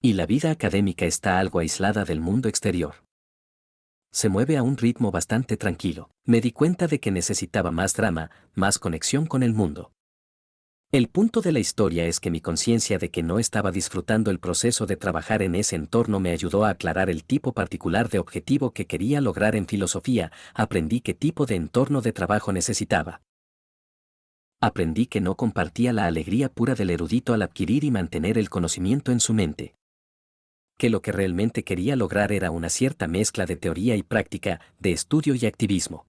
Y la vida académica está algo aislada del mundo exterior. Se mueve a un ritmo bastante tranquilo. Me di cuenta de que necesitaba más drama, más conexión con el mundo. El punto de la historia es que mi conciencia de que no estaba disfrutando el proceso de trabajar en ese entorno me ayudó a aclarar el tipo particular de objetivo que quería lograr en filosofía. Aprendí qué tipo de entorno de trabajo necesitaba. Aprendí que no compartía la alegría pura del erudito al adquirir y mantener el conocimiento en su mente. Que lo que realmente quería lograr era una cierta mezcla de teoría y práctica, de estudio y activismo.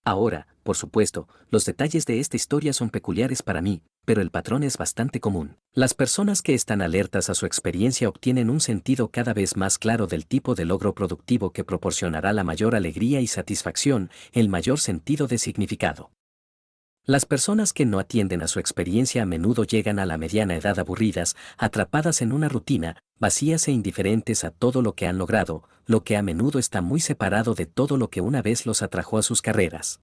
Ahora, por supuesto, los detalles de esta historia son peculiares para mí, pero el patrón es bastante común. Las personas que están alertas a su experiencia obtienen un sentido cada vez más claro del tipo de logro productivo que proporcionará la mayor alegría y satisfacción, el mayor sentido de significado. Las personas que no atienden a su experiencia a menudo llegan a la mediana edad aburridas, atrapadas en una rutina, vacías e indiferentes a todo lo que han logrado, lo que a menudo está muy separado de todo lo que una vez los atrajo a sus carreras.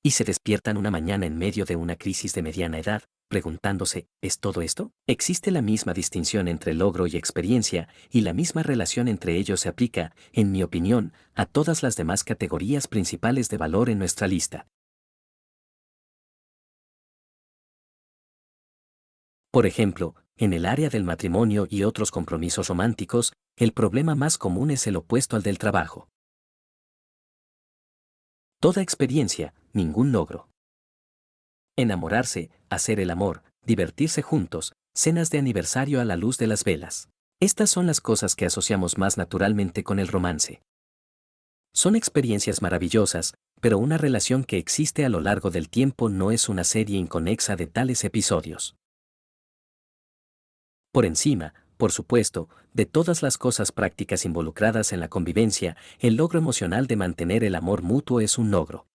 Y se despiertan una mañana en medio de una crisis de mediana edad, preguntándose, ¿es todo esto? ¿Existe la misma distinción entre logro y experiencia, y la misma relación entre ellos se aplica, en mi opinión, a todas las demás categorías principales de valor en nuestra lista? Por ejemplo, en el área del matrimonio y otros compromisos románticos, el problema más común es el opuesto al del trabajo. Toda experiencia, ningún logro. Enamorarse, hacer el amor, divertirse juntos, cenas de aniversario a la luz de las velas. Estas son las cosas que asociamos más naturalmente con el romance. Son experiencias maravillosas, pero una relación que existe a lo largo del tiempo no es una serie inconexa de tales episodios. Por encima, por supuesto, de todas las cosas prácticas involucradas en la convivencia, el logro emocional de mantener el amor mutuo es un logro.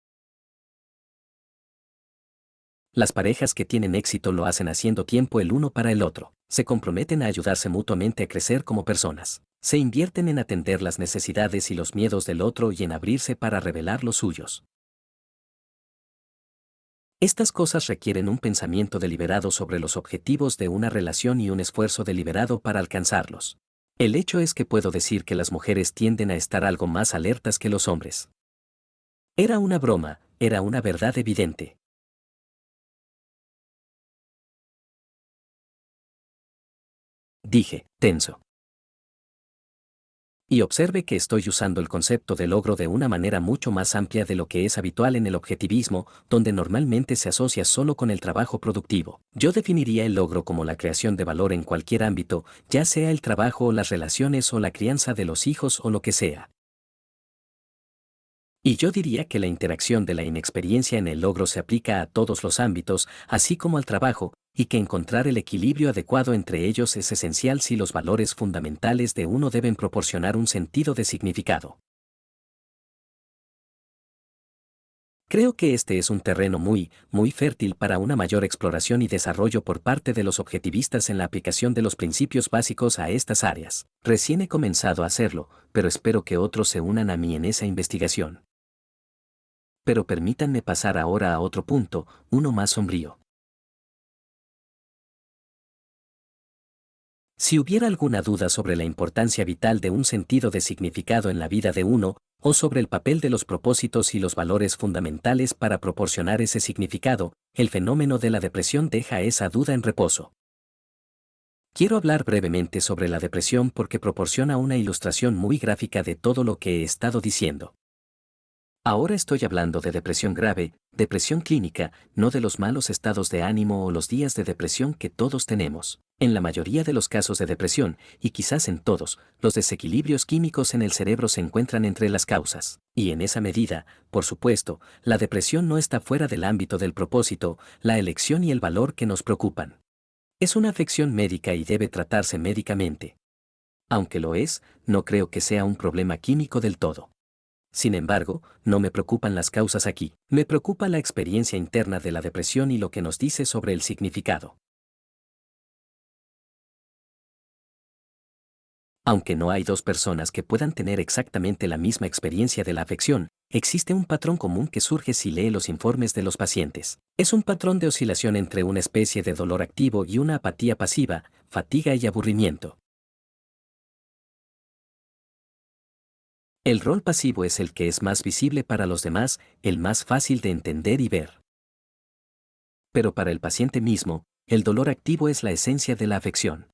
Las parejas que tienen éxito lo hacen haciendo tiempo el uno para el otro, se comprometen a ayudarse mutuamente a crecer como personas, se invierten en atender las necesidades y los miedos del otro y en abrirse para revelar los suyos. Estas cosas requieren un pensamiento deliberado sobre los objetivos de una relación y un esfuerzo deliberado para alcanzarlos. El hecho es que puedo decir que las mujeres tienden a estar algo más alertas que los hombres. Era una broma, era una verdad evidente. Dije, tenso. Y observe que estoy usando el concepto de logro de una manera mucho más amplia de lo que es habitual en el objetivismo, donde normalmente se asocia solo con el trabajo productivo. Yo definiría el logro como la creación de valor en cualquier ámbito, ya sea el trabajo o las relaciones o la crianza de los hijos o lo que sea. Y yo diría que la interacción de la inexperiencia en el logro se aplica a todos los ámbitos, así como al trabajo, y que encontrar el equilibrio adecuado entre ellos es esencial si los valores fundamentales de uno deben proporcionar un sentido de significado. Creo que este es un terreno muy fértil para una mayor exploración y desarrollo por parte de los objetivistas en la aplicación de los principios básicos a estas áreas. Recién he comenzado a hacerlo, pero espero que otros se unan a mí en esa investigación. Pero permítanme pasar ahora a otro punto, uno más sombrío. Si hubiera alguna duda sobre la importancia vital de un sentido de significado en la vida de uno, o sobre el papel de los propósitos y los valores fundamentales para proporcionar ese significado, el fenómeno de la depresión deja esa duda en reposo. Quiero hablar brevemente sobre la depresión porque proporciona una ilustración muy gráfica de todo lo que he estado diciendo. Ahora estoy hablando de depresión grave, depresión clínica, no de los malos estados de ánimo o los días de depresión que todos tenemos. En la mayoría de los casos de depresión, y quizás en todos, los desequilibrios químicos en el cerebro se encuentran entre las causas. Y en esa medida, por supuesto, la depresión no está fuera del ámbito del propósito, la elección y el valor que nos preocupan. Es una afección médica y debe tratarse médicamente. Aunque lo es, no creo que sea un problema químico del todo. Sin embargo, no me preocupan las causas aquí, me preocupa la experiencia interna de la depresión y lo que nos dice sobre el significado. Aunque no hay dos personas que puedan tener exactamente la misma experiencia de la afección, existe un patrón común que surge si lee los informes de los pacientes. Es un patrón de oscilación entre una especie de dolor activo y una apatía pasiva, fatiga y aburrimiento. El rol pasivo es el que es más visible para los demás, el más fácil de entender y ver. Pero para el paciente mismo, el dolor activo es la esencia de la afección.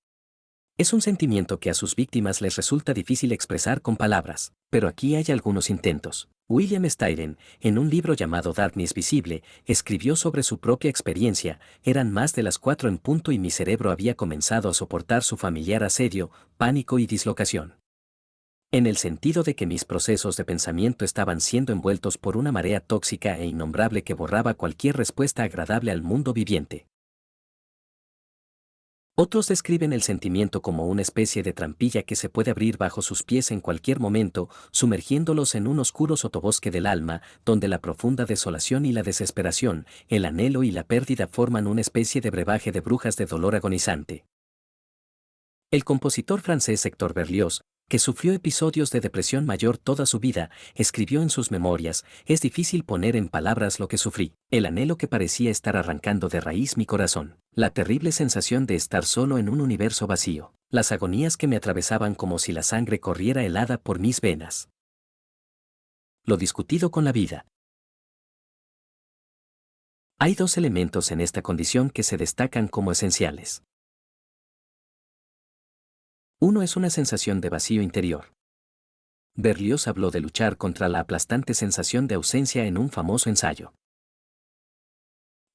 Es un sentimiento que a sus víctimas les resulta difícil expresar con palabras, pero aquí hay algunos intentos. William Styron, en un libro llamado Darkness Visible, escribió sobre su propia experiencia: eran más de las 4 en punto y mi cerebro había comenzado a soportar su familiar asedio, pánico y dislocación. En el sentido de que mis procesos de pensamiento estaban siendo envueltos por una marea tóxica e innombrable que borraba cualquier respuesta agradable al mundo viviente. Otros describen el sentimiento como una especie de trampilla que se puede abrir bajo sus pies en cualquier momento, sumergiéndolos en un oscuro sotobosque del alma, donde la profunda desolación y la desesperación, el anhelo y la pérdida forman una especie de brebaje de brujas de dolor agonizante. El compositor francés Héctor Berlioz, que sufrió episodios de depresión mayor toda su vida, escribió en sus memorias: es difícil poner en palabras lo que sufrí, el anhelo que parecía estar arrancando de raíz mi corazón, la terrible sensación de estar solo en un universo vacío, las agonías que me atravesaban como si la sangre corriera helada por mis venas. Lo discutido con la vida. Hay dos elementos en esta condición que se destacan como esenciales. Uno es una sensación de vacío interior. Berlioz habló de luchar contra la aplastante sensación de ausencia en un famoso ensayo.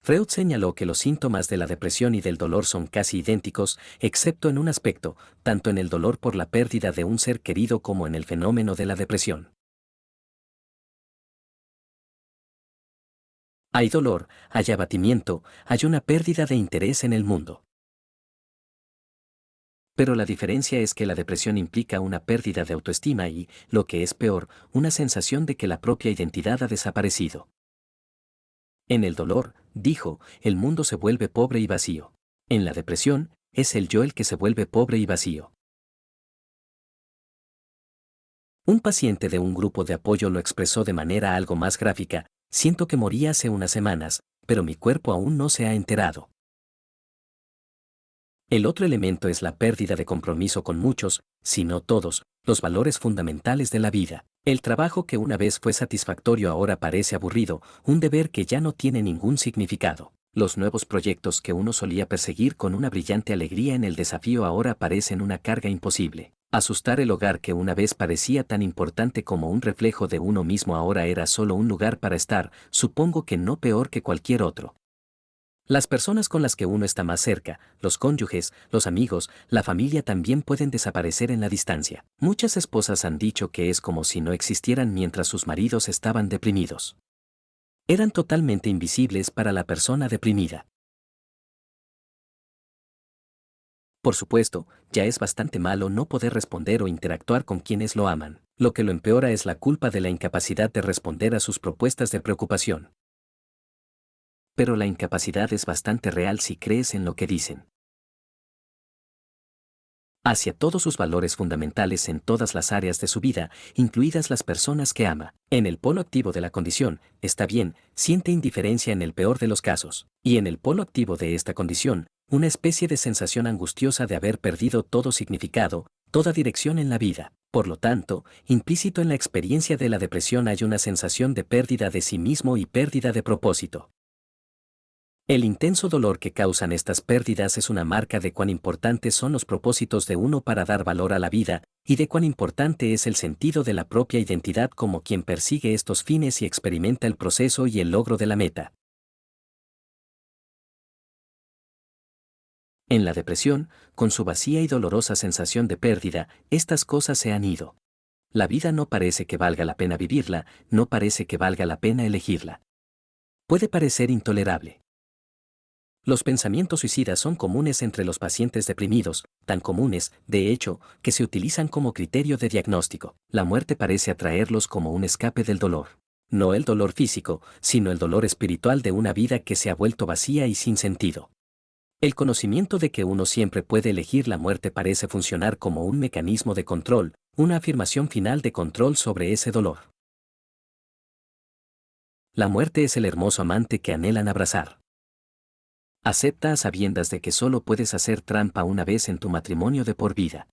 Freud señaló que los síntomas de la depresión y del dolor son casi idénticos, excepto en un aspecto, tanto en el dolor por la pérdida de un ser querido como en el fenómeno de la depresión. Hay dolor, hay abatimiento, hay una pérdida de interés en el mundo. Pero la diferencia es que la depresión implica una pérdida de autoestima y, lo que es peor, una sensación de que la propia identidad ha desaparecido. En el dolor, dijo, el mundo se vuelve pobre y vacío. En la depresión, es el yo el que se vuelve pobre y vacío. Un paciente de un grupo de apoyo lo expresó de manera algo más gráfica: siento que morí hace unas semanas, pero mi cuerpo aún no se ha enterado. El otro elemento es la pérdida de compromiso con muchos, si no todos, los valores fundamentales de la vida. El trabajo que una vez fue satisfactorio ahora parece aburrido, un deber que ya no tiene ningún significado. Los nuevos proyectos que uno solía perseguir con una brillante alegría en el desafío ahora parecen una carga imposible. Asustar el hogar que una vez parecía tan importante como un reflejo de uno mismo ahora era solo un lugar para estar, supongo que no peor que cualquier otro. Las personas con las que uno está más cerca, los cónyuges, los amigos, la familia también pueden desaparecer en la distancia. Muchas esposas han dicho que es como si no existieran mientras sus maridos estaban deprimidos. Eran totalmente invisibles para la persona deprimida. Por supuesto, ya es bastante malo no poder responder o interactuar con quienes lo aman. Lo que lo empeora es la culpa de la incapacidad de responder a sus propuestas de preocupación. Pero la incapacidad es bastante real si crees en lo que dicen. Hacia todos sus valores fundamentales en todas las áreas de su vida, incluidas las personas que ama. En el polo activo de la condición, está bien, siente indiferencia en el peor de los casos, y en el polo activo de esta condición, una especie de sensación angustiosa de haber perdido todo significado, toda dirección en la vida. Por lo tanto, implícito en la experiencia de la depresión hay una sensación de pérdida de sí mismo y pérdida de propósito. El intenso dolor que causan estas pérdidas es una marca de cuán importantes son los propósitos de uno para dar valor a la vida, y de cuán importante es el sentido de la propia identidad como quien persigue estos fines y experimenta el proceso y el logro de la meta. En la depresión, con su vacía y dolorosa sensación de pérdida, estas cosas se han ido. La vida no parece que valga la pena vivirla, no parece que valga la pena elegirla. Puede parecer intolerable. Los pensamientos suicidas son comunes entre los pacientes deprimidos, tan comunes, de hecho, que se utilizan como criterio de diagnóstico. La muerte parece atraerlos como un escape del dolor. No el dolor físico, sino el dolor espiritual de una vida que se ha vuelto vacía y sin sentido. El conocimiento de que uno siempre puede elegir la muerte parece funcionar como un mecanismo de control, una afirmación final de control sobre ese dolor. La muerte es el hermoso amante que anhelan abrazar. Acepta a sabiendas de que solo puedes hacer trampa una vez en tu matrimonio de por vida.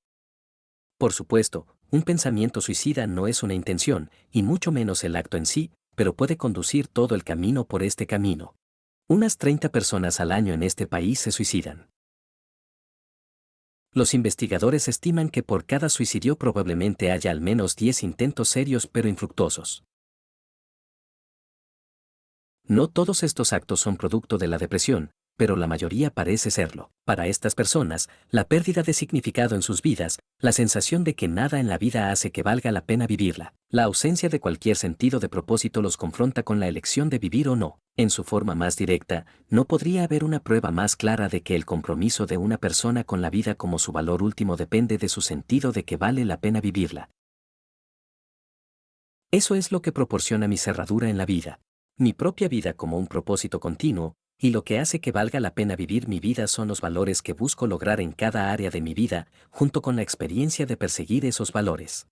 Por supuesto, un pensamiento suicida no es una intención, y mucho menos el acto en sí, pero puede conducir todo el camino por este camino. Unas 30 personas al año en este país se suicidan. Los investigadores estiman que por cada suicidio probablemente haya al menos 10 intentos serios pero infructuosos. No todos estos actos son producto de la depresión, pero la mayoría parece serlo. Para estas personas, la pérdida de significado en sus vidas, la sensación de que nada en la vida hace que valga la pena vivirla, la ausencia de cualquier sentido de propósito los confronta con la elección de vivir o no. En su forma más directa, no podría haber una prueba más clara de que el compromiso de una persona con la vida como su valor último depende de su sentido de que vale la pena vivirla. Eso es lo que proporciona mi cerradura en la vida. Mi propia vida como un propósito continuo, y lo que hace que valga la pena vivir mi vida son los valores que busco lograr en cada área de mi vida, junto con la experiencia de perseguir esos valores.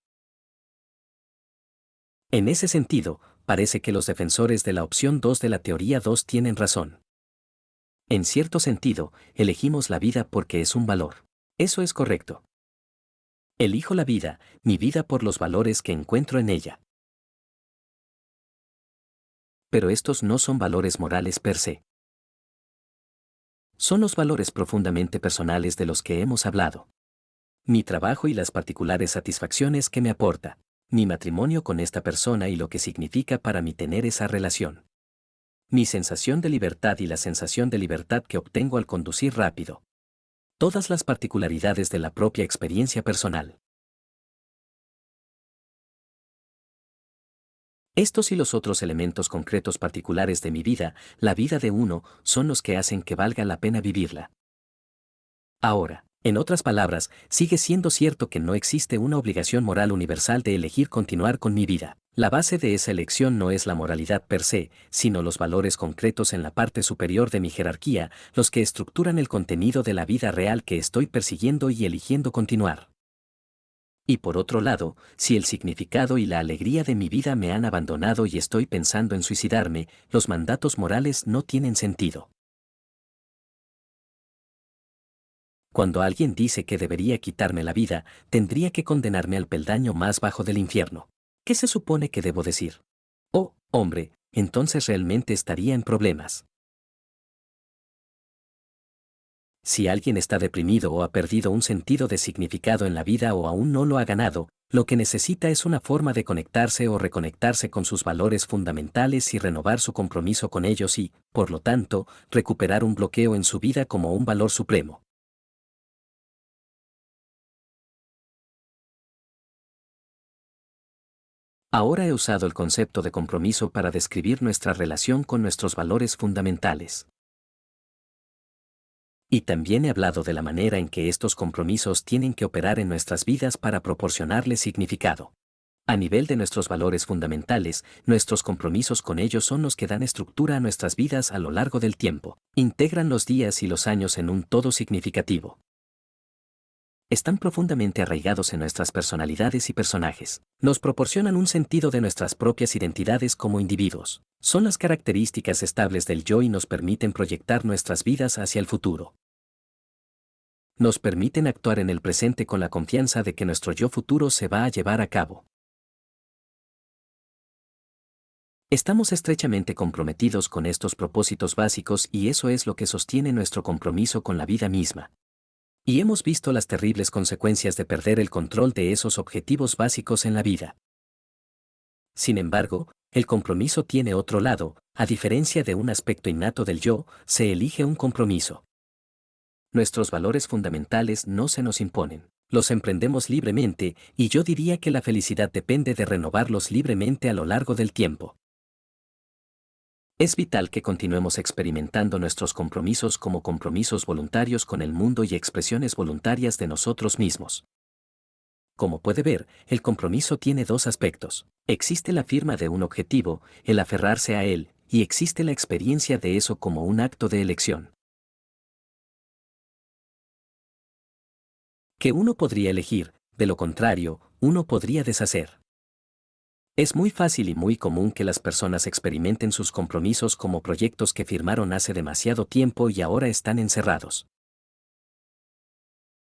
En ese sentido, parece que los defensores de la opción 2 de la teoría 2 tienen razón. En cierto sentido, elegimos la vida porque es un valor. Eso es correcto. Elijo la vida, mi vida por los valores que encuentro en ella. Pero estos no son valores morales per se. Son los valores profundamente personales de los que hemos hablado. Mi trabajo y las particulares satisfacciones que me aporta, mi matrimonio con esta persona y lo que significa para mí tener esa relación. Mi sensación de libertad y la sensación de libertad que obtengo al conducir rápido. Todas las particularidades de la propia experiencia personal. Estos y los otros elementos concretos particulares de mi vida, la vida de uno, son los que hacen que valga la pena vivirla. Ahora, en otras palabras, sigue siendo cierto que no existe una obligación moral universal de elegir continuar con mi vida. La base de esa elección no es la moralidad per se, sino los valores concretos en la parte superior de mi jerarquía, los que estructuran el contenido de la vida real que estoy persiguiendo y eligiendo continuar. Y por otro lado, si el significado y la alegría de mi vida me han abandonado y estoy pensando en suicidarme, los mandatos morales no tienen sentido. Cuando alguien dice que debería quitarme la vida, tendría que condenarme al peldaño más bajo del infierno. ¿Qué se supone que debo decir? Oh, hombre, entonces realmente estaría en problemas. Si alguien está deprimido o ha perdido un sentido de significado en la vida o aún no lo ha ganado, lo que necesita es una forma de conectarse o reconectarse con sus valores fundamentales y renovar su compromiso con ellos y, por lo tanto, recuperar un bloqueo en su vida como un valor supremo. Ahora he usado el concepto de compromiso para describir nuestra relación con nuestros valores fundamentales. Y también he hablado de la manera en que estos compromisos tienen que operar en nuestras vidas para proporcionarles significado. A nivel de nuestros valores fundamentales, nuestros compromisos con ellos son los que dan estructura a nuestras vidas a lo largo del tiempo, integran los días y los años en un todo significativo. Están profundamente arraigados en nuestras personalidades y personajes. Nos proporcionan un sentido de nuestras propias identidades como individuos. Son las características estables del yo y nos permiten proyectar nuestras vidas hacia el futuro. Nos permiten actuar en el presente con la confianza de que nuestro yo futuro se va a llevar a cabo. Estamos estrechamente comprometidos con estos propósitos básicos y eso es lo que sostiene nuestro compromiso con la vida misma. Y hemos visto las terribles consecuencias de perder el control de esos objetivos básicos en la vida. Sin embargo, el compromiso tiene otro lado, a diferencia de un aspecto innato del yo, se elige un compromiso. Nuestros valores fundamentales no se nos imponen, los emprendemos libremente, y yo diría que la felicidad depende de renovarlos libremente a lo largo del tiempo. Es vital que continuemos experimentando nuestros compromisos como compromisos voluntarios con el mundo y expresiones voluntarias de nosotros mismos. Como puede ver, el compromiso tiene dos aspectos. Existe la firma de un objetivo, el aferrarse a él, y existe la experiencia de eso como un acto de elección. Que uno podría elegir, de lo contrario, uno podría deshacer. Es muy fácil y muy común que las personas experimenten sus compromisos como proyectos que firmaron hace demasiado tiempo y ahora están encerrados.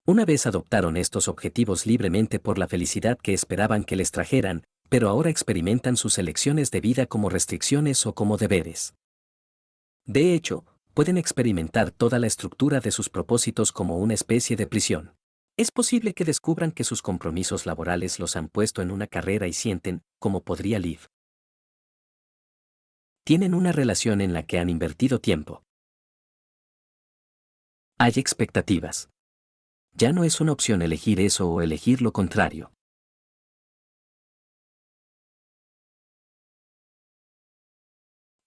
Una vez adoptaron estos objetivos libremente por la felicidad que esperaban que les trajeran, pero ahora experimentan sus elecciones de vida como restricciones o como deberes. De hecho, pueden experimentar toda la estructura de sus propósitos como una especie de prisión. Es posible que descubran que sus compromisos laborales los han puesto en una carrera y sienten, como podría Liv. Tienen una relación en la que han invertido tiempo. Hay expectativas. Ya no es una opción elegir eso o elegir lo contrario.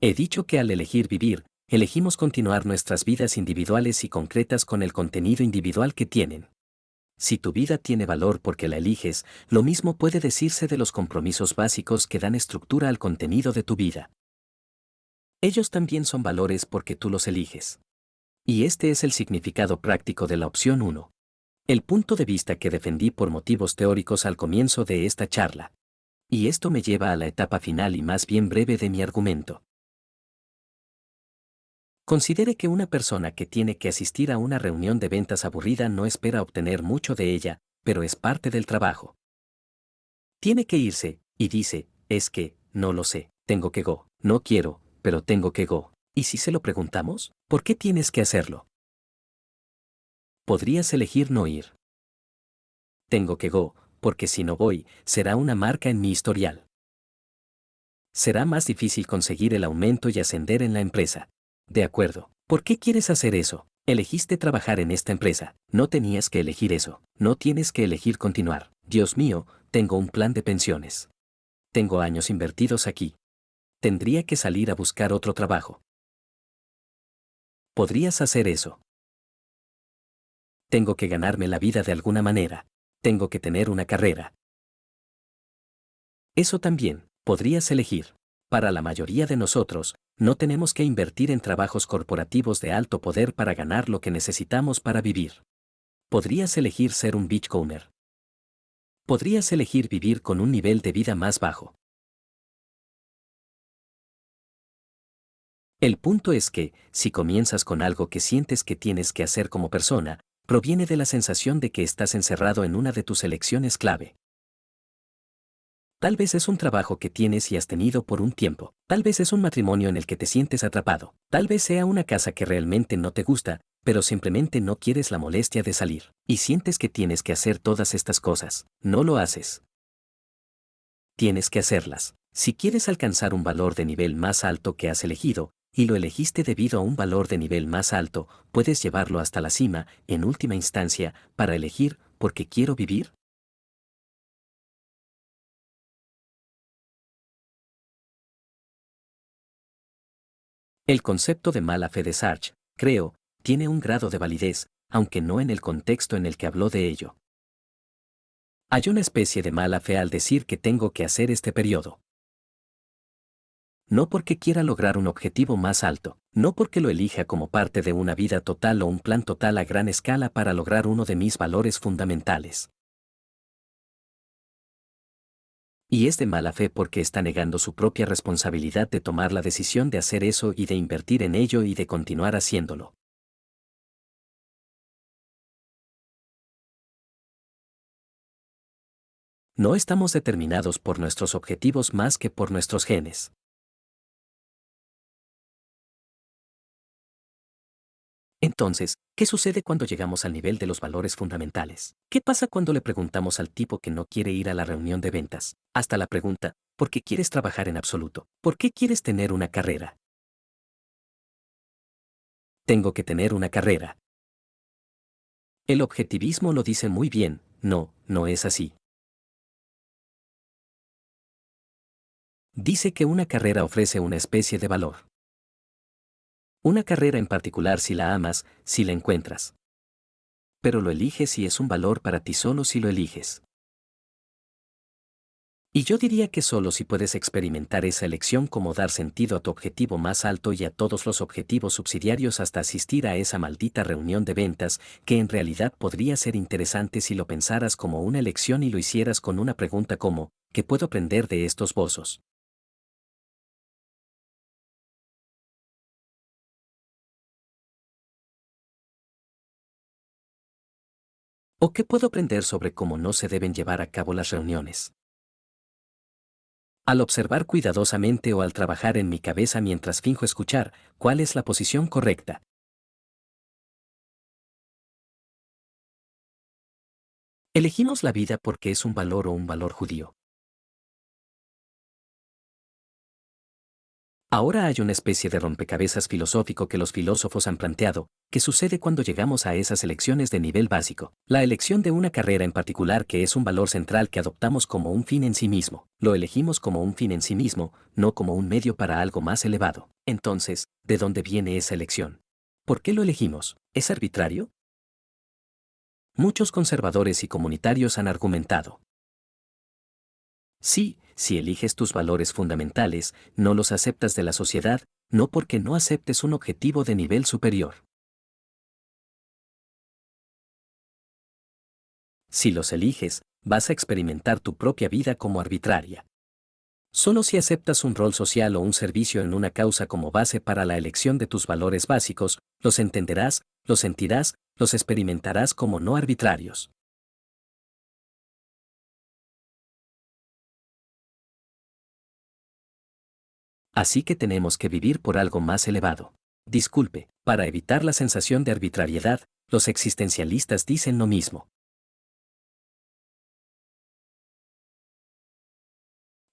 He dicho que al elegir vivir, elegimos continuar nuestras vidas individuales y concretas con el contenido individual que tienen. Si tu vida tiene valor porque la eliges, lo mismo puede decirse de los compromisos básicos que dan estructura al contenido de tu vida. Ellos también son valores porque tú los eliges. Y este es el significado práctico de la opción 1. El punto de vista que defendí por motivos teóricos al comienzo de esta charla. Y esto me lleva a la etapa final y más bien breve de mi argumento. Considere que una persona que tiene que asistir a una reunión de ventas aburrida no espera obtener mucho de ella, pero es parte del trabajo. Tiene que irse, y dice, es que, no lo sé, tengo que go, no quiero, pero tengo que go. ¿Y si se lo preguntamos? ¿Por qué tienes que hacerlo? Podrías elegir no ir. Tengo que go, porque si no voy, será una marca en mi historial. Será más difícil conseguir el aumento y ascender en la empresa. De acuerdo. ¿Por qué quieres hacer eso? Elegiste trabajar en esta empresa. No tenías que elegir eso. No tienes que elegir continuar. Dios mío, tengo un plan de pensiones. Tengo años invertidos aquí. Tendría que salir a buscar otro trabajo. Podrías hacer eso. Tengo que ganarme la vida de alguna manera. Tengo que tener una carrera. Eso también, podrías elegir. Para la mayoría de nosotros, no tenemos que invertir en trabajos corporativos de alto poder para ganar lo que necesitamos para vivir. Podrías elegir ser un beachcomber. Podrías elegir vivir con un nivel de vida más bajo. El punto es que, si comienzas con algo que sientes que tienes que hacer como persona, proviene de la sensación de que estás encerrado en una de tus elecciones clave. Tal vez es un trabajo que tienes y has tenido por un tiempo. Tal vez es un matrimonio en el que te sientes atrapado. Tal vez sea una casa que realmente no te gusta, pero simplemente no quieres la molestia de salir. Y sientes que tienes que hacer todas estas cosas. No lo haces. Tienes que hacerlas. Si quieres alcanzar un valor de nivel más alto que has elegido, y lo elegiste debido a un valor de nivel más alto, puedes llevarlo hasta la cima, en última instancia, para elegir, ¿por qué quiero vivir? El concepto de mala fe de Sartre, creo, tiene un grado de validez, aunque no en el contexto en el que habló de ello. Hay una especie de mala fe al decir que tengo que hacer este periodo. No porque quiera lograr un objetivo más alto, no porque lo elija como parte de una vida total o un plan total a gran escala para lograr uno de mis valores fundamentales. Y es de mala fe porque está negando su propia responsabilidad de tomar la decisión de hacer eso y de invertir en ello y de continuar haciéndolo. No estamos determinados por nuestros objetivos más que por nuestros genes. Entonces, ¿qué sucede cuando llegamos al nivel de los valores fundamentales? ¿Qué pasa cuando le preguntamos al tipo que no quiere ir a la reunión de ventas? Hasta la pregunta, ¿por qué quieres trabajar en absoluto? ¿Por qué quieres tener una carrera? Tengo que tener una carrera. El objetivismo lo dice muy bien, no, no es así. Dice que una carrera ofrece una especie de valor. Una carrera en particular si la amas, si la encuentras. Pero lo eliges y es un valor para ti solo si lo eliges. Y yo diría que solo si puedes experimentar esa elección como dar sentido a tu objetivo más alto y a todos los objetivos subsidiarios hasta asistir a esa maldita reunión de ventas, que en realidad podría ser interesante si lo pensaras como una elección y lo hicieras con una pregunta como, ¿qué puedo aprender de estos bozos? ¿O qué puedo aprender sobre cómo no se deben llevar a cabo las reuniones? Al observar cuidadosamente o al trabajar en mi cabeza mientras finjo escuchar, ¿cuál es la posición correcta? Elegimos la vida porque es un valor o un valor judío. Ahora hay una especie de rompecabezas filosófico que los filósofos han planteado, que sucede cuando llegamos a esas elecciones de nivel básico. La elección de una carrera en particular que es un valor central que adoptamos como un fin en sí mismo. Lo elegimos como un fin en sí mismo, no como un medio para algo más elevado. Entonces, ¿de dónde viene esa elección? ¿Por qué lo elegimos? ¿Es arbitrario? Muchos conservadores y comunitarios han argumentado. Sí, si eliges tus valores fundamentales, no los aceptas de la sociedad, no porque no aceptes un objetivo de nivel superior. Si los eliges, vas a experimentar tu propia vida como arbitraria. Solo si aceptas un rol social o un servicio en una causa como base para la elección de tus valores básicos, los entenderás, los sentirás, los experimentarás como no arbitrarios. Así que tenemos que vivir por algo más elevado. Disculpe, para evitar la sensación de arbitrariedad, los existencialistas dicen lo mismo.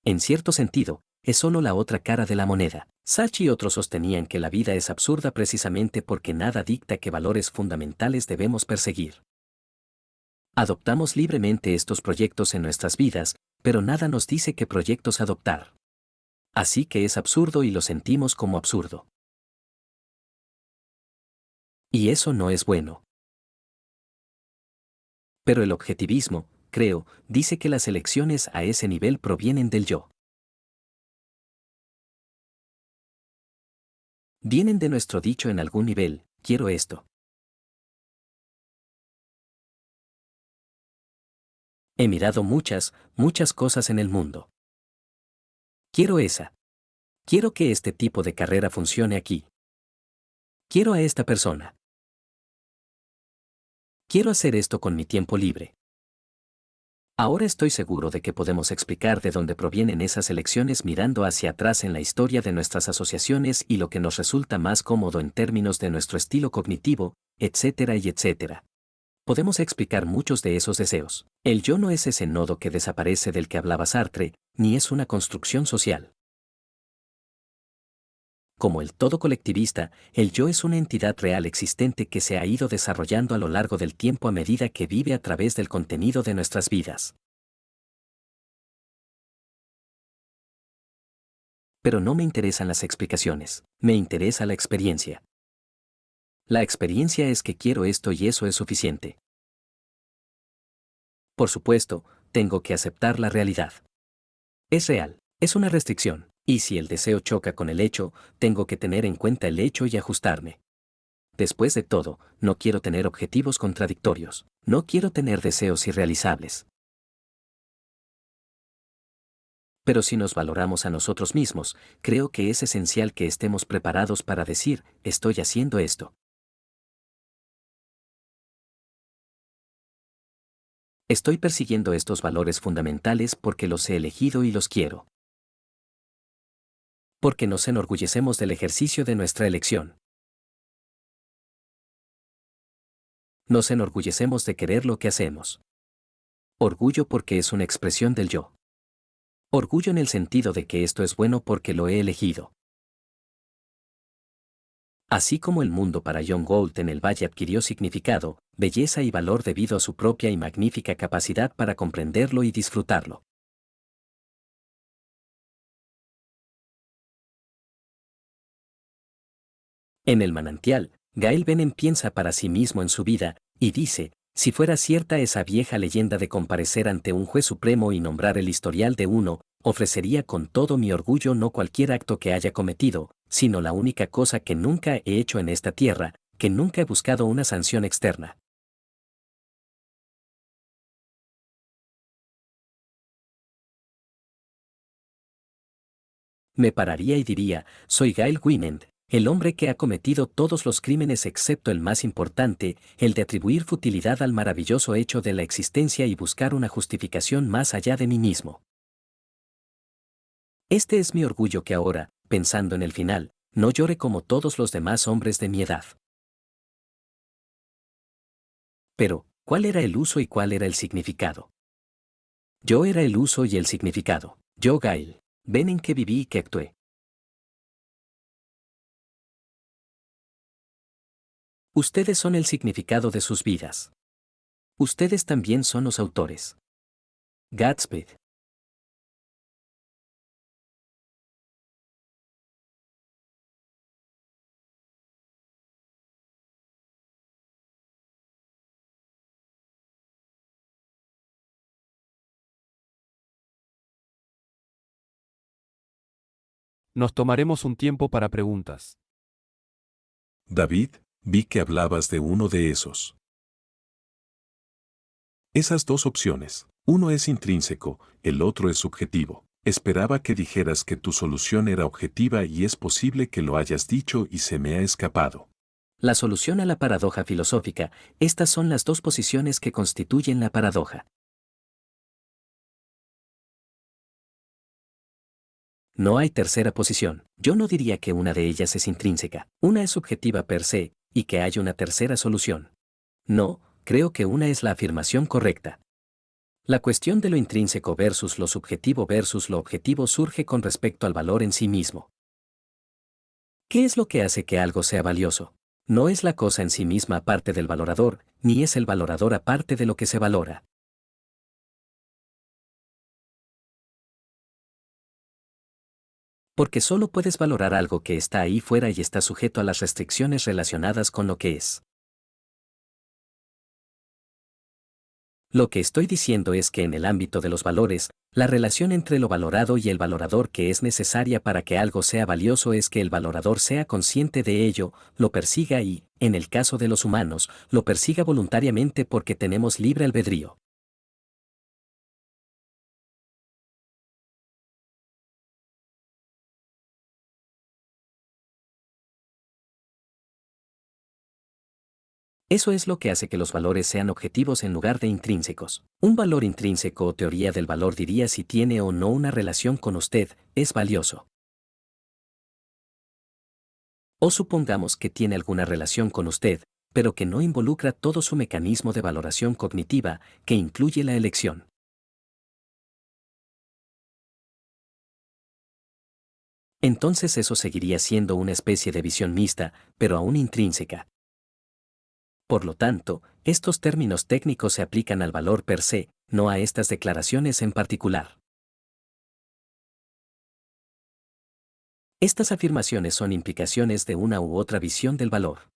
En cierto sentido, es solo la otra cara de la moneda. Sachs y otros sostenían que la vida es absurda precisamente porque nada dicta qué valores fundamentales debemos perseguir. Adoptamos libremente estos proyectos en nuestras vidas, pero nada nos dice qué proyectos adoptar. Así que es absurdo y lo sentimos como absurdo. Y eso no es bueno. Pero el objetivismo, creo, dice que las elecciones a ese nivel provienen del yo. Vienen de nuestro dicho en algún nivel, quiero esto. He mirado muchas, muchas cosas en el mundo. Quiero esa. Quiero que este tipo de carrera funcione aquí. Quiero a esta persona. Quiero hacer esto con mi tiempo libre. Ahora estoy seguro de que podemos explicar de dónde provienen esas elecciones mirando hacia atrás en la historia de nuestras asociaciones y lo que nos resulta más cómodo en términos de nuestro estilo cognitivo, etcétera y etcétera. Podemos explicar muchos de esos deseos. El yo no es ese nodo que desaparece del que hablaba Sartre, ni es una construcción social. Como el todo colectivista, el yo es una entidad real existente que se ha ido desarrollando a lo largo del tiempo a medida que vive a través del contenido de nuestras vidas. Pero no me interesan las explicaciones, me interesa la experiencia. La experiencia es que quiero esto y eso es suficiente. Por supuesto, tengo que aceptar la realidad. Es real, es una restricción, y si el deseo choca con el hecho, tengo que tener en cuenta el hecho y ajustarme. Después de todo, no quiero tener objetivos contradictorios, no quiero tener deseos irrealizables. Pero si nos valoramos a nosotros mismos, creo que es esencial que estemos preparados para decir, estoy haciendo esto. Estoy persiguiendo estos valores fundamentales porque los he elegido y los quiero. Porque nos enorgullecemos del ejercicio de nuestra elección. Nos enorgullecemos de querer lo que hacemos. Orgullo porque es una expresión del yo. Orgullo en el sentido de que esto es bueno porque lo he elegido. Así como el mundo para John Gould en el Valle adquirió significado, belleza y valor debido a su propia y magnífica capacidad para comprenderlo y disfrutarlo. En el manantial, Gail Benham piensa para sí mismo en su vida, y dice, Si fuera cierta esa vieja leyenda de comparecer ante un juez supremo y nombrar el historial de uno, ofrecería con todo mi orgullo no cualquier acto que haya cometido, sino la única cosa que nunca he hecho en esta tierra, que nunca he buscado una sanción externa. Me pararía y diría, soy Gail Winend, el hombre que ha cometido todos los crímenes excepto el más importante, el de atribuir futilidad al maravilloso hecho de la existencia y buscar una justificación más allá de mí mismo. Este es mi orgullo que ahora, pensando en el final, no llore como todos los demás hombres de mi edad. Pero, ¿cuál era el uso y cuál era el significado? Yo era el uso y el significado. Yo, Gail. Ven en que viví y que actué. Ustedes son el significado de sus vidas. Ustedes también son los autores. Gatsby. Nos tomaremos un tiempo para preguntas. David, vi que hablabas de uno de esos. Esas dos opciones. Uno es intrínseco, el otro es subjetivo. Esperaba que dijeras que tu solución era objetiva y es posible que lo hayas dicho y se me ha escapado. La solución a la paradoja filosófica, estas son las dos posiciones que constituyen la paradoja. No hay tercera posición. Yo no diría que una de ellas es intrínseca, una es subjetiva per se, y que hay una tercera solución. No, creo que una es la afirmación correcta. La cuestión de lo intrínseco versus lo subjetivo versus lo objetivo surge con respecto al valor en sí mismo. ¿Qué es lo que hace que algo sea valioso? No es la cosa en sí misma aparte del valorador, ni es el valorador aparte de lo que se valora. Porque solo puedes valorar algo que está ahí fuera y está sujeto a las restricciones relacionadas con lo que es. Lo que estoy diciendo es que en el ámbito de los valores, la relación entre lo valorado y el valorador que es necesaria para que algo sea valioso es que el valorador sea consciente de ello, lo persiga y, en el caso de los humanos, lo persiga voluntariamente porque tenemos libre albedrío. Eso es lo que hace que los valores sean objetivos en lugar de intrínsecos. Un valor intrínseco o teoría del valor diría si tiene o no una relación con usted, es valioso. O supongamos que tiene alguna relación con usted, pero que no involucra todo su mecanismo de valoración cognitiva, que incluye la elección. Entonces eso seguiría siendo una especie de visión mixta, pero aún intrínseca. Por lo tanto, estos términos técnicos se aplican al valor per se, no a estas declaraciones en particular. Estas afirmaciones son implicaciones de una u otra visión del valor.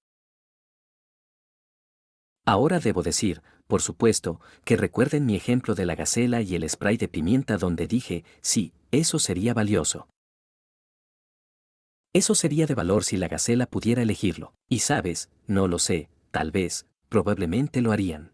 Ahora debo decir, por supuesto, que recuerden mi ejemplo de la gacela y el spray de pimienta donde dije, sí, eso sería valioso. Eso sería de valor si la gacela pudiera elegirlo. Y sabes, no lo sé, tal vez, probablemente lo harían.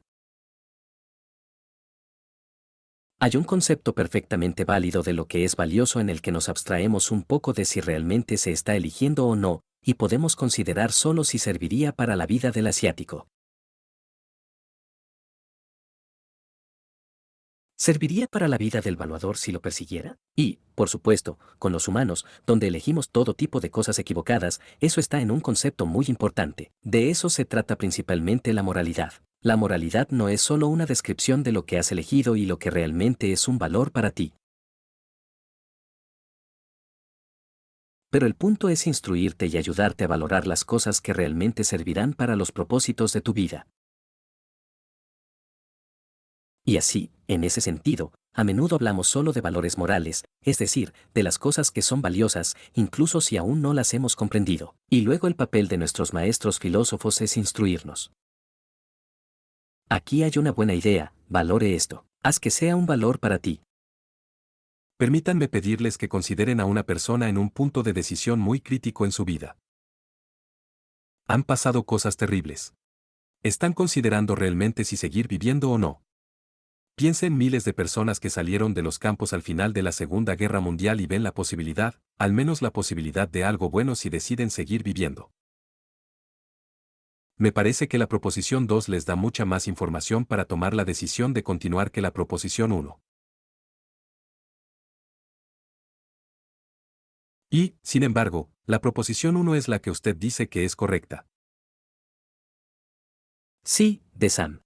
Hay un concepto perfectamente válido de lo que es valioso en el que nos abstraemos un poco de si realmente se está eligiendo o no, y podemos considerar solo si serviría para la vida del asiático. ¿Serviría para la vida del valuador si lo persiguiera? Y, por supuesto, con los humanos, donde elegimos todo tipo de cosas equivocadas, eso está en un concepto muy importante. De eso se trata principalmente la moralidad. La moralidad no es solo una descripción de lo que has elegido y lo que realmente es un valor para ti. Pero el punto es instruirte y ayudarte a valorar las cosas que realmente servirán para los propósitos de tu vida. Y así, en ese sentido, a menudo hablamos solo de valores morales, es decir, de las cosas que son valiosas, incluso si aún no las hemos comprendido. Y luego el papel de nuestros maestros filósofos es instruirnos. Aquí hay una buena idea, valore esto. Haz que sea un valor para ti. Permítanme pedirles que consideren a una persona en un punto de decisión muy crítico en su vida. Han pasado cosas terribles. ¿Están considerando realmente si seguir viviendo o no? Piensa en miles de personas que salieron de los campos al final de la Segunda Guerra Mundial y ven la posibilidad, al menos la posibilidad de algo bueno si deciden seguir viviendo. Me parece que la proposición 2 les da mucha más información para tomar la decisión de continuar que la proposición 1. Y, sin embargo, la proposición 1 es la que usted dice que es correcta. Sí, de Sam.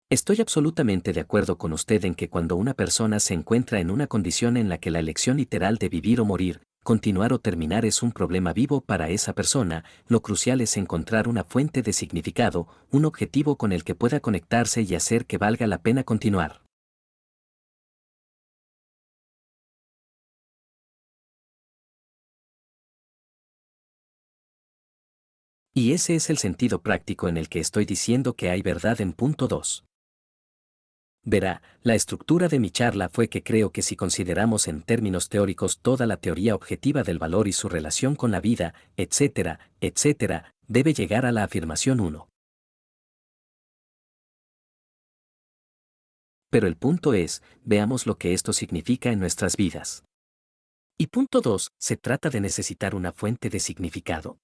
Estoy absolutamente de acuerdo con usted en que cuando una persona se encuentra en una condición en la que la elección literal de vivir o morir, continuar o terminar es un problema vivo para esa persona, lo crucial es encontrar una fuente de significado, un objetivo con el que pueda conectarse y hacer que valga la pena continuar. Y ese es el sentido práctico en el que estoy diciendo que hay verdad en punto 2. Verá, la estructura de mi charla fue que creo que si consideramos en términos teóricos toda la teoría objetiva del valor y su relación con la vida, etcétera, etcétera, debe llegar a la afirmación 1. Pero el punto es, veamos lo que esto significa en nuestras vidas. Y punto 2, ¿se trata de necesitar una fuente de significado?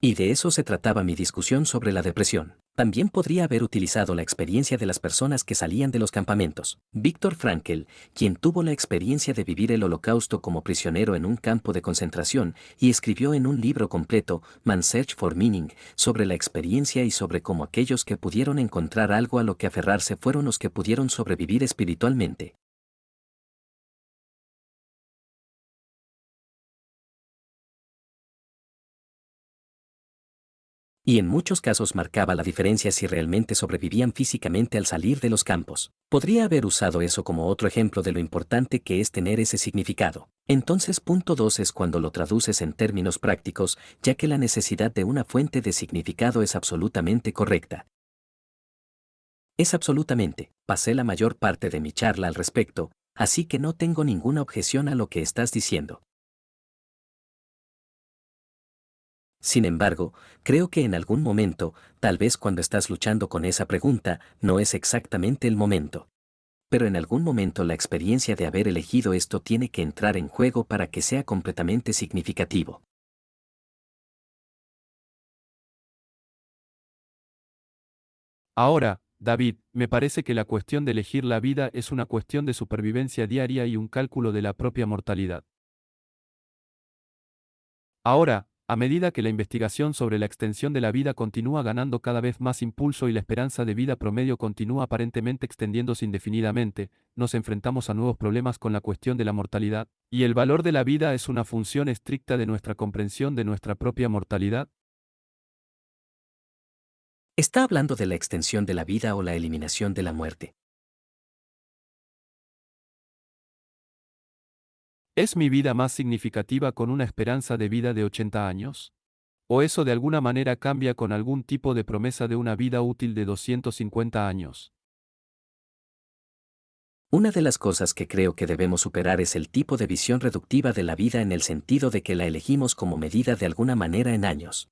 Y de eso se trataba mi discusión sobre la depresión. También podría haber utilizado la experiencia de las personas que salían de los campamentos. Viktor Frankl, quien tuvo la experiencia de vivir el Holocausto como prisionero en un campo de concentración, y escribió en un libro completo, Man's Search for Meaning, sobre la experiencia y sobre cómo aquellos que pudieron encontrar algo a lo que aferrarse fueron los que pudieron sobrevivir espiritualmente. Y en muchos casos marcaba la diferencia si realmente sobrevivían físicamente al salir de los campos. Podría haber usado eso como otro ejemplo de lo importante que es tener ese significado. Entonces, punto 2 es cuando lo traduces en términos prácticos, ya que la necesidad de una fuente de significado es absolutamente correcta. Es absolutamente. Pasé la mayor parte de mi charla al respecto, así que no tengo ninguna objeción a lo que estás diciendo. Sin embargo, creo que en algún momento, tal vez cuando estás luchando con esa pregunta, no es exactamente el momento. Pero en algún momento la experiencia de haber elegido esto tiene que entrar en juego para que sea completamente significativo. Ahora, David, me parece que la cuestión de elegir la vida es una cuestión de supervivencia diaria y un cálculo de la propia mortalidad. Ahora, a medida que la investigación sobre la extensión de la vida continúa ganando cada vez más impulso y la esperanza de vida promedio continúa aparentemente extendiéndose indefinidamente, nos enfrentamos a nuevos problemas con la cuestión de la mortalidad, y el valor de la vida es una función estricta de nuestra comprensión de nuestra propia mortalidad. ¿Está hablando de la extensión de la vida o la eliminación de la muerte? ¿Es mi vida más significativa con una esperanza de vida de 80 años? ¿O eso de alguna manera cambia con algún tipo de promesa de una vida útil de 250 años? Una de las cosas que creo que debemos superar es el tipo de visión reductiva de la vida en el sentido de que la elegimos como medida de alguna manera en años.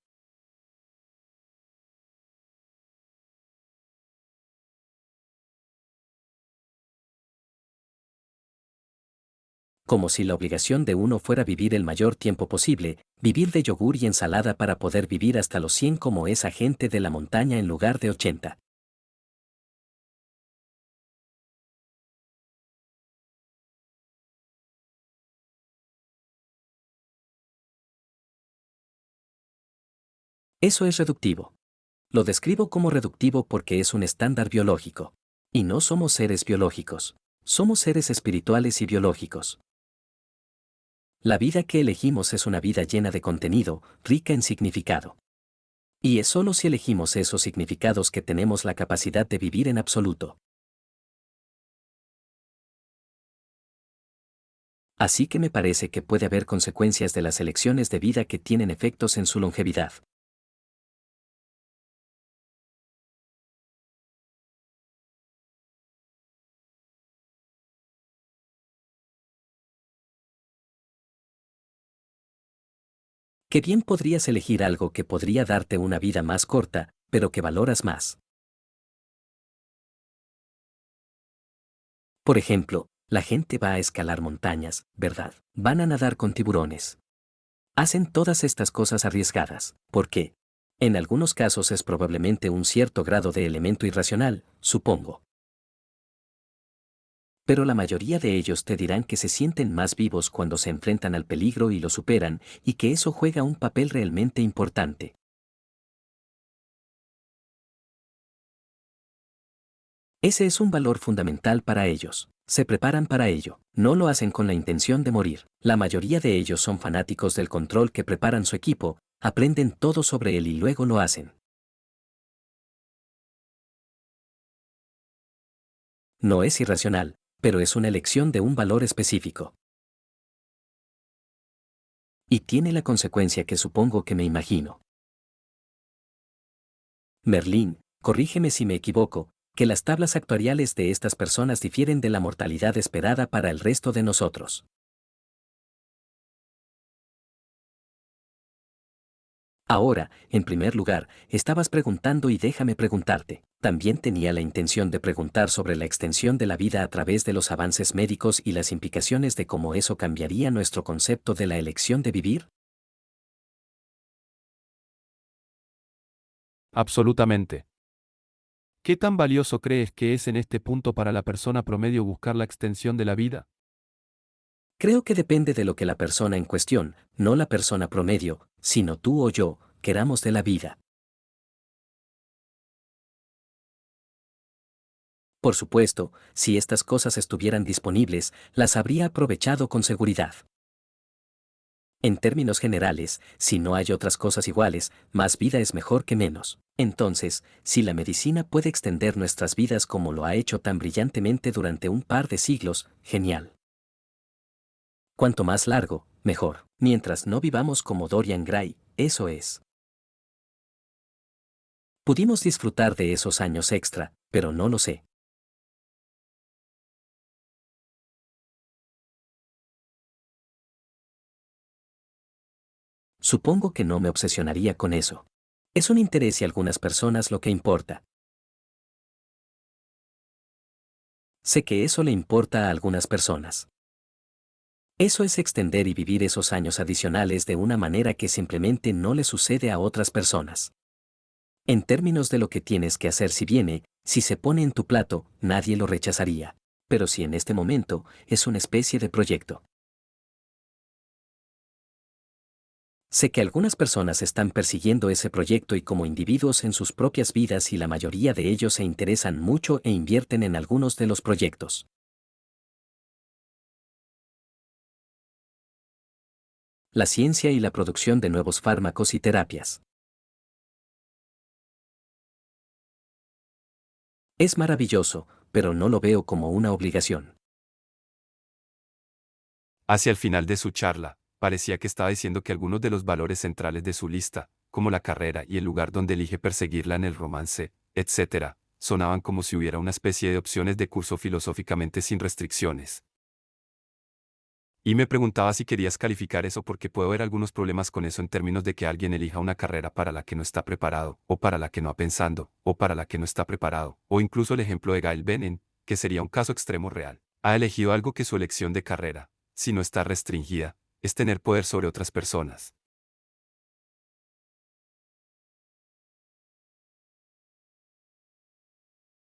Como si la obligación de uno fuera vivir el mayor tiempo posible, vivir de yogur y ensalada para poder vivir hasta los 100 como esa gente de la montaña en lugar de 80. Eso es reductivo. Lo describo como reductivo porque es un estándar biológico. Y no somos seres biológicos. Somos seres espirituales y biológicos. La vida que elegimos es una vida llena de contenido, rica en significado. Y es solo si elegimos esos significados que tenemos la capacidad de vivir en absoluto. Así que me parece que puede haber consecuencias de las elecciones de vida que tienen efectos en su longevidad. Qué bien podrías elegir algo que podría darte una vida más corta, pero que valoras más. Por ejemplo, la gente va a escalar montañas, ¿verdad? Van a nadar con tiburones. Hacen todas estas cosas arriesgadas, porque, en algunos casos es probablemente un cierto grado de elemento irracional, supongo. Pero la mayoría de ellos te dirán que se sienten más vivos cuando se enfrentan al peligro y lo superan, y que eso juega un papel realmente importante. Ese es un valor fundamental para ellos. Se preparan para ello. No lo hacen con la intención de morir. La mayoría de ellos son fanáticos del control que preparan su equipo, aprenden todo sobre él y luego lo hacen. No es irracional, pero es una elección de un valor específico. Y tiene la consecuencia que supongo que me imagino. Merlín, corrígeme si me equivoco, que las tablas actuariales de estas personas difieren de la mortalidad esperada para el resto de nosotros. Ahora, en primer lugar, estabas preguntando y déjame preguntarte. También tenía la intención de preguntar sobre la extensión de la vida a través de los avances médicos y las implicaciones de cómo eso cambiaría nuestro concepto de la elección de vivir. Absolutamente. ¿Qué tan valioso crees que es en este punto para la persona promedio buscar la extensión de la vida? Creo que depende de lo que la persona en cuestión, no la persona promedio, sino tú o yo, queramos de la vida. Por supuesto, si estas cosas estuvieran disponibles, las habría aprovechado con seguridad. En términos generales, si no hay otras cosas iguales, más vida es mejor que menos. Entonces, si la medicina puede extender nuestras vidas como lo ha hecho tan brillantemente durante un par de siglos, genial. Cuanto más largo, mejor. Mientras no vivamos como Dorian Gray, eso es. Pudimos disfrutar de esos años extra, pero no lo sé. Supongo que no me obsesionaría con eso. Es un interés y a algunas personas lo que importa. Sé que eso le importa a algunas personas. Eso es extender y vivir esos años adicionales de una manera que simplemente no le sucede a otras personas. En términos de lo que tienes que hacer si viene, si se pone en tu plato, nadie lo rechazaría. Pero si en este momento es una especie de proyecto. Sé que algunas personas están persiguiendo ese proyecto y como individuos en sus propias vidas y la mayoría de ellos se interesan mucho e invierten en algunos de los proyectos. La ciencia y la producción de nuevos fármacos y terapias. Es maravilloso, pero no lo veo como una obligación. Hacia el final de su charla, parecía que estaba diciendo que algunos de los valores centrales de su lista, como la carrera y el lugar donde elige perseguirla en el romance, etc., sonaban como si hubiera una especie de opciones de curso filosóficamente sin restricciones. Y me preguntaba si querías calificar eso porque puedo ver algunos problemas con eso en términos de que alguien elija una carrera para la que no está preparado, o para la que no ha pensado, o para la que no está preparado, o incluso el ejemplo de Gail Benen, que sería un caso extremo real. Ha elegido algo que su elección de carrera, si no está restringida, es tener poder sobre otras personas.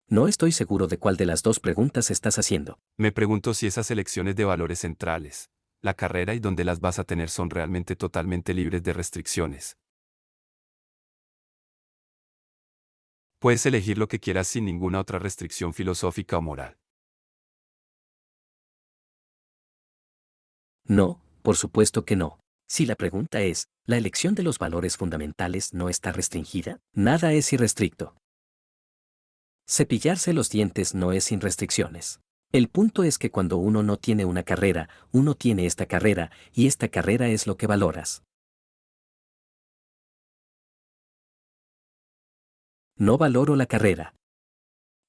No estoy seguro de cuál de las dos preguntas estás haciendo. Me pregunto si esas elecciones de valores centrales, la carrera y donde las vas a tener son realmente totalmente libres de restricciones. Puedes elegir lo que quieras sin ninguna otra restricción filosófica o moral. No, por supuesto que no. Si la pregunta es, ¿la elección de los valores fundamentales no está restringida? Nada es irrestricto. Cepillarse los dientes no es sin restricciones. El punto es que cuando uno no tiene una carrera, uno tiene esta carrera, y esta carrera es lo que valoras. No valoro la carrera.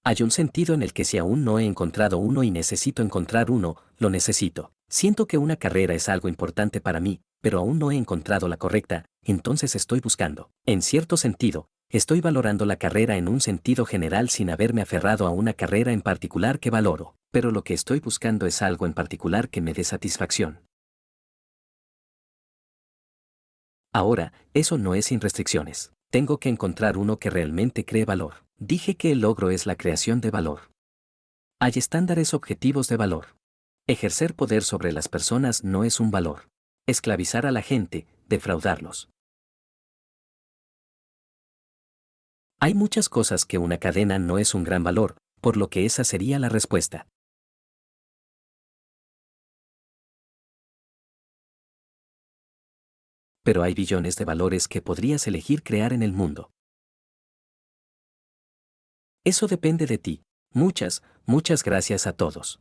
Hay un sentido en el que si aún no he encontrado uno y necesito encontrar uno, lo necesito. Siento que una carrera es algo importante para mí, pero aún no he encontrado la correcta, entonces estoy buscando. En cierto sentido, estoy valorando la carrera en un sentido general sin haberme aferrado a una carrera en particular que valoro, pero lo que estoy buscando es algo en particular que me dé satisfacción. Ahora, eso no es sin restricciones. Tengo que encontrar uno que realmente cree valor. Dije que el logro es la creación de valor. Hay estándares objetivos de valor. Ejercer poder sobre las personas no es un valor. Esclavizar a la gente, defraudarlos. Hay muchas cosas que una cadena no es un gran valor, por lo que esa sería la respuesta. Pero hay billones de valores que podrías elegir crear en el mundo. Eso depende de ti. Muchas gracias a todos.